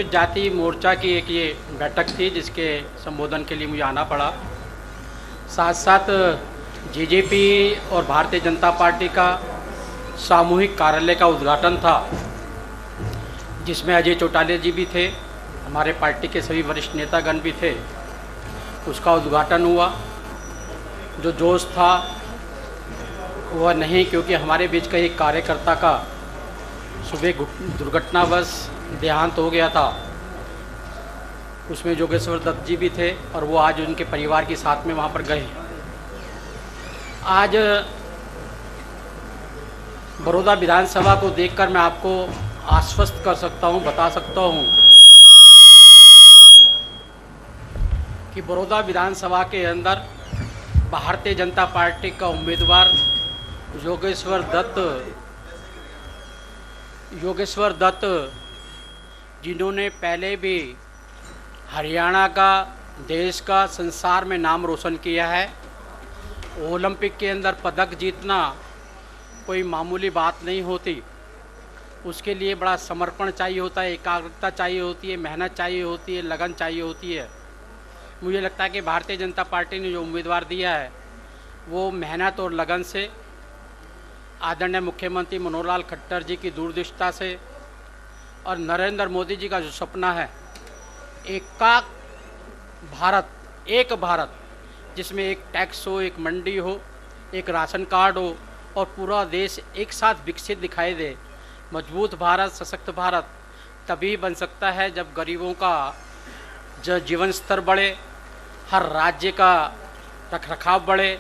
जाति मोर्चा की एक ये बैठक थी जिसके संबोधन के लिए मुझे आना पड़ा। साथ साथ जेजेपी और भारतीय जनता पार्टी का सामूहिक कार्यालय का उद्घाटन था, जिसमें अजय चौटाला जी भी थे, हमारे पार्टी के सभी वरिष्ठ नेतागण भी थे। उसका उद्घाटन हुआ। जो जोश था वह नहीं, क्योंकि हमारे बीच का एक कार्यकर्ता का सुबह दुर्घटनावश देहांत हो गया था। उसमें योगेश्वर दत्त जी भी थे और वो आज उनके परिवार के साथ में वहाँ पर गए। आज बड़ौदा विधानसभा को देखकर मैं आपको आश्वस्त कर सकता हूँ, बता सकता हूँ कि बड़ौदा विधानसभा के अंदर भारतीय जनता पार्टी का उम्मीदवार योगेश्वर दत्त जिन्होंने पहले भी हरियाणा का, देश का, संसार में नाम रोशन किया है। ओलंपिक के अंदर पदक जीतना कोई मामूली बात नहीं होती। उसके लिए बड़ा समर्पण चाहिए होता है, एकाग्रता चाहिए होती है, मेहनत चाहिए होती है, लगन चाहिए होती है। मुझे लगता है कि भारतीय जनता पार्टी ने जो उम्मीदवार दिया है वो मेहनत और लगन से, आदरणीय मुख्यमंत्री मनोहर लाल खट्टर जी की दूरदृष्टता से और नरेंद्र मोदी जी का जो सपना है एक भारत जिसमें एक टैक्स हो, एक मंडी हो, एक राशन कार्ड हो और पूरा देश एक साथ विकसित दिखाई दे। मजबूत भारत, सशक्त भारत तभी बन सकता है जब गरीबों का जीवन स्तर बढ़े, हर राज्य का रखरखाव बढ़े,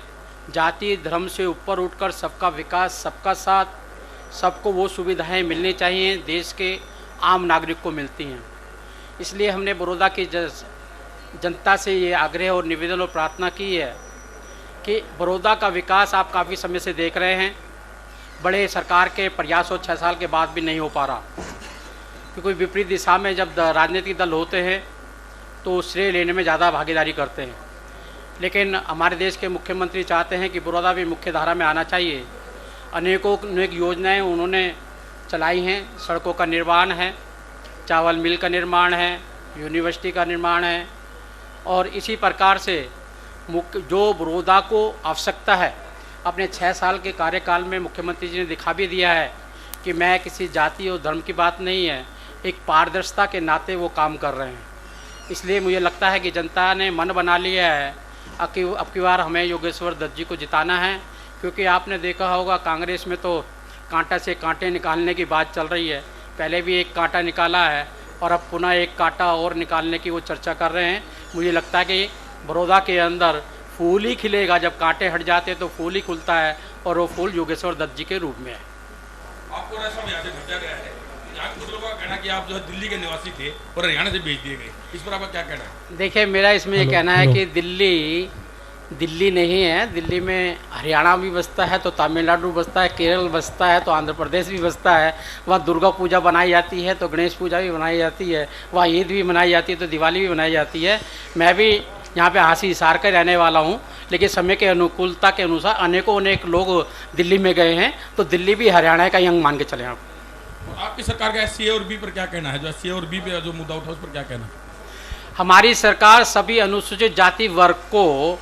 जाति धर्म से ऊपर उठकर सबका विकास, सबका साथ, सबको वो सुविधाएं मिलनी चाहिए देश के आम नागरिक को मिलती हैं। इसलिए हमने बड़ौदा की जनता से ये आग्रह और निवेदन और प्रार्थना की है कि बड़ौदा का विकास आप काफ़ी समय से देख रहे हैं। बड़े सरकार के प्रयासों 6 साल के बाद भी नहीं हो पा रहा, क्योंकि विपरीत दिशा में जब राजनीतिक दल होते हैं तो श्रेय लेने में ज़्यादा भागीदारी करते हैं। लेकिन हमारे देश के मुख्यमंत्री चाहते हैं कि बड़ौदा भी मुख्य धारा में आना चाहिए। अनेक योजनाएं उन्होंने चलाई हैं। सड़कों का निर्माण है, चावल मिल का निर्माण है, यूनिवर्सिटी का निर्माण है और इसी प्रकार से जो बड़ौदा को आवश्यकता है, अपने 6 साल के कार्यकाल में मुख्यमंत्री जी ने दिखा भी दिया है कि मैं किसी जाति और धर्म की बात नहीं है, एक पारदर्शिता के नाते वो काम कर रहे हैं। इसलिए मुझे लगता है कि जनता ने मन बना लिया है अब की बार हमें योगेश्वर दत्त जी को जिताना है। क्योंकि आपने देखा होगा कांग्रेस में तो कांटा से कांटे निकालने की बात चल रही है। पहले भी एक कांटा निकाला है और अब पुनः एक कांटा और निकालने की वो चर्चा कर रहे हैं। मुझे लगता है कि बड़ौदा के अंदर फूल ही खिलेगा, जब कांटे हट जाते हैं तो फूल ही खुलता है और वो फूल योगेश्वर दत्त जी के रूप में है। आपको यहाँ से भेजा गया है, यहाँ कुछ लोगों का कहना है कि आप जो है दिल्ली के निवासी थे और हरियाणा से भेज दिए गए, इस पर आपका क्या कहना है? देखिए, मेरा इसमें ये कहना है कि दिल्ली नहीं है। दिल्ली में हरियाणा भी बसता है तो तमिलनाडु बसता है, केरल बसता है तो आंध्र प्रदेश भी बसता है। वहाँ दुर्गा पूजा बनाई जाती है तो गणेश पूजा भी बनाई जाती है, वहाँ ईद भी मनाई जाती है तो दिवाली भी मनाई जाती है। मैं भी यहाँ पे हांसी हिसार का रहने वाला हूँ, लेकिन समय के अनुकूलता के अनुसार अनेक लोग दिल्ली में गए हैं तो दिल्ली भी हरियाणा का ही अंग मान के चले। आपकी सरकार का SC और B पर क्या कहना है? जो SC और B पे जो मुद्दा उठा उस पर क्या कहना है? हमारी सरकार सभी अनुसूचित जाति वर्ग को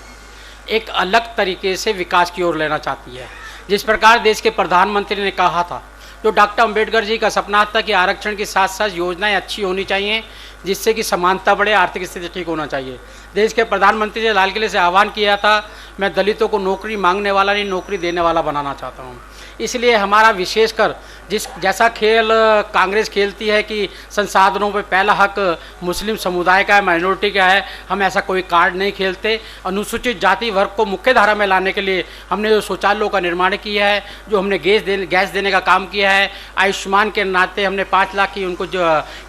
एक अलग तरीके से विकास की ओर लेना चाहती है। जिस प्रकार देश के प्रधानमंत्री ने कहा था, जो डॉक्टर अंबेडकर जी का सपना था कि आरक्षण के साथ साथ योजनाएं अच्छी होनी चाहिए जिससे कि समानता बढ़े, आर्थिक स्थिति ठीक होना चाहिए। देश के प्रधानमंत्री ने लाल किले से आह्वान किया था, मैं दलितों को नौकरी मांगने वाला नहीं, नौकरी देने वाला बनाना चाहता हूँ। इसलिए हमारा विशेषकर जैसा खेल कांग्रेस खेलती है कि संसाधनों पे पहला हक मुस्लिम समुदाय का है, माइनॉरिटी का है, हम ऐसा कोई कार्ड नहीं खेलते। अनुसूचित जाति वर्ग को मुख्य धारा में लाने के लिए हमने जो शौचालयों का निर्माण किया है, जो हमने गैस देने का काम किया है, आयुष्मान के नाते हमने 5 लाख की उनको जो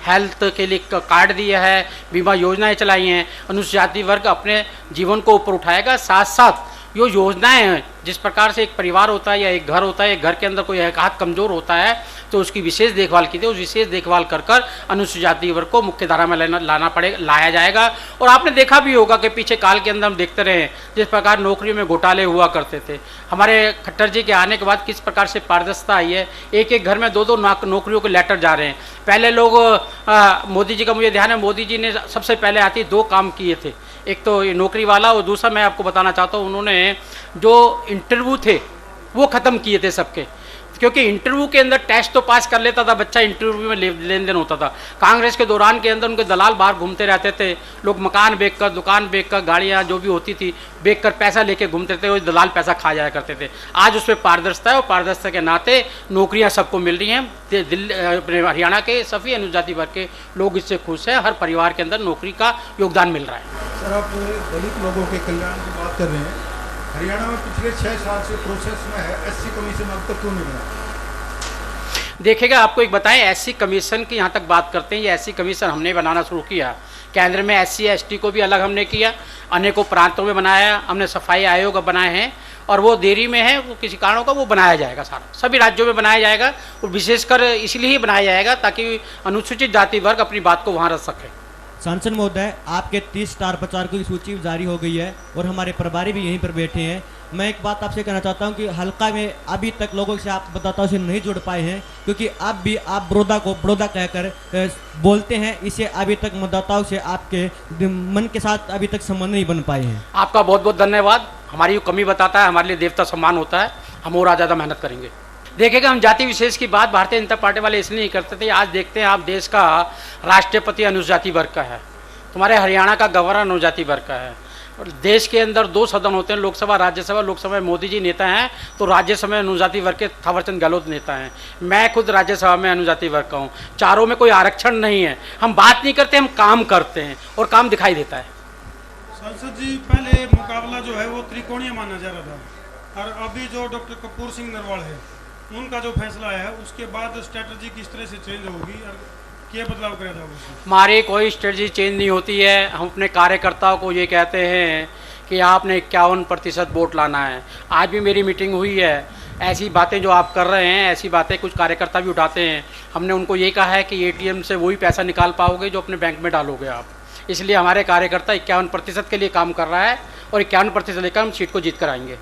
हेल्थ के लिए कार्ड दिया है, बीमा योजनाएँ चलाई हैं। अनुसूचित जाति वर्ग अपने जीवन को ऊपर उठाएगा, साथ साथ यो योजनाएं हैं, जिस प्रकार से एक परिवार होता है या एक घर होता है, एक घर के अंदर कोई एक हाथ कमज़ोर होता है तो उसकी विशेष देखभाल की थी, उस विशेष देखभाल कर कर अनुसूचित जाति वर्ग को मुख्य धारा में लाया जाएगा। और आपने देखा भी होगा कि पीछे काल के अंदर हम देखते रहे जिस प्रकार नौकरियों में घोटाले हुआ करते थे, हमारे खट्टर जी के आने के बाद किस प्रकार से पारदर्शिता आई है। एक एक घर में दो दो नौकरियों के लेटर जा रहे हैं। पहले लोग मोदी जी का मुझे ध्यान है, मोदी जी ने सबसे पहले आती 2 काम किए थे, एक तो ये नौकरी वाला और दूसरा मैं आपको बताना चाहता हूँ उन्होंने जो इंटरव्यू थे वो ख़त्म किए थे सबके, क्योंकि इंटरव्यू के अंदर टेस्ट तो पास कर लेता था बच्चा, इंटरव्यू में लेन देन होता था। कांग्रेस के दौरान के अंदर उनके दलाल बाहर घूमते रहते थे, लोग मकान बेचकर, दुकान बेचकर, गाड़ियाँ जो भी होती थी बेचकर पैसा लेके घूमते थे, वो दलाल पैसा खा जाया करते थे। आज उसमें पारदर्शिता है और पारदर्शिता के नाते नौकरियाँ सबको मिल रही हैं। दिल्ली अपने हरियाणा के सभी अनुजाति वर्ग के लोग इससे खुश हैं, हर परिवार के अंदर नौकरी का योगदान मिल रहा है। सर, आप दलित लोगों के कल्याण की बात कर रहे हैं, हरियाणा में पिछले 6 साल से प्रोसेस में है, एससी कमीशन अब तक क्यों नहीं बना? देखिएगा, आपको एक बताएं, एससी कमीशन की यहाँ तक बात करते हैं, ये एससी कमीशन हमने बनाना शुरू किया। केंद्र में एससी एसटी को भी अलग हमने किया, अनेकों प्रांतों में बनाया, हमने सफाई आयोग बनाए हैं और वो देरी में है, वो किसी कारणों का वो बनाया जाएगा, सारा सभी राज्यों में बनाया जाएगा और विशेषकर इसलिए ही बनाया जाएगा ताकि अनुसूचित जाति वर्ग अपनी बात को वहाँ रख सके। सांसद महोदय, आपके 30 स्टार प्रचारकों की सूची जारी हो गई है और हमारे प्रभारी भी यहीं पर बैठे हैं। मैं एक बात आपसे कहना चाहता हूं कि हल्का में अभी तक लोगों से आप मतदाताओं से नहीं जुड़ पाए हैं, क्योंकि अब भी आप बड़ौदा को बड़ौदा कहकर बोलते हैं, इसे अभी तक मतदाताओं से आपके मन के साथ अभी तक संबंध नहीं बन पाए हैं। आपका बहुत बहुत धन्यवाद। हमारी कमी बताता है, हमारे लिए देवता सम्मान होता है, हम और ज़्यादा मेहनत करेंगे। देखिएगा, हम जाति विशेष की बात भारतीय जनता पार्टी वाले इसलिए नहीं करते थे। आज देखते हैं आप, देश का राष्ट्रपति अनुजाति वर्ग का है, तुम्हारे हरियाणा का गवर्नर अनुजाति वर्ग का है, और देश के अंदर 2 सदन होते हैं, लोकसभा राज्यसभा। लोकसभा में मोदी जी नेता हैं तो राज्यसभा में अनुजाति वर्ग के थावरचंद गहलोत नेता हैं। मैं खुद राज्यसभा में अनुजाति वर्ग का हूँ। चारों में कोई आरक्षण नहीं है। हम बात नहीं करते, हम काम करते हैं और काम दिखाई देता है। सांसद जी, पहले मुकाबला जो है वो त्रिकोणीय माना जा रहा था, और अभी जो डॉक्टर कपूर सिंह नरवाल है उनका जो फैसला है उसके बाद स्ट्रेटजी किस तरह से चेंज होगी और क्या बदलाव करेगा उसमें? हमारी कोई स्ट्रेटजी चेंज नहीं होती है। हम अपने कार्यकर्ताओं को ये कहते हैं कि आपने 51% वोट लाना है। आज भी मेरी मीटिंग हुई है, ऐसी बातें जो आप कर रहे हैं, ऐसी बातें कुछ कार्यकर्ता भी उठाते हैं। हमने उनको ये कहा है कि एटीएम से वही पैसा निकाल पाओगे जो अपने बैंक में डालोगे आप। इसलिए हमारे कार्यकर्ता 51% के लिए काम कर रहा है और 51% लेकर हम सीट को जीत कर आएंगे।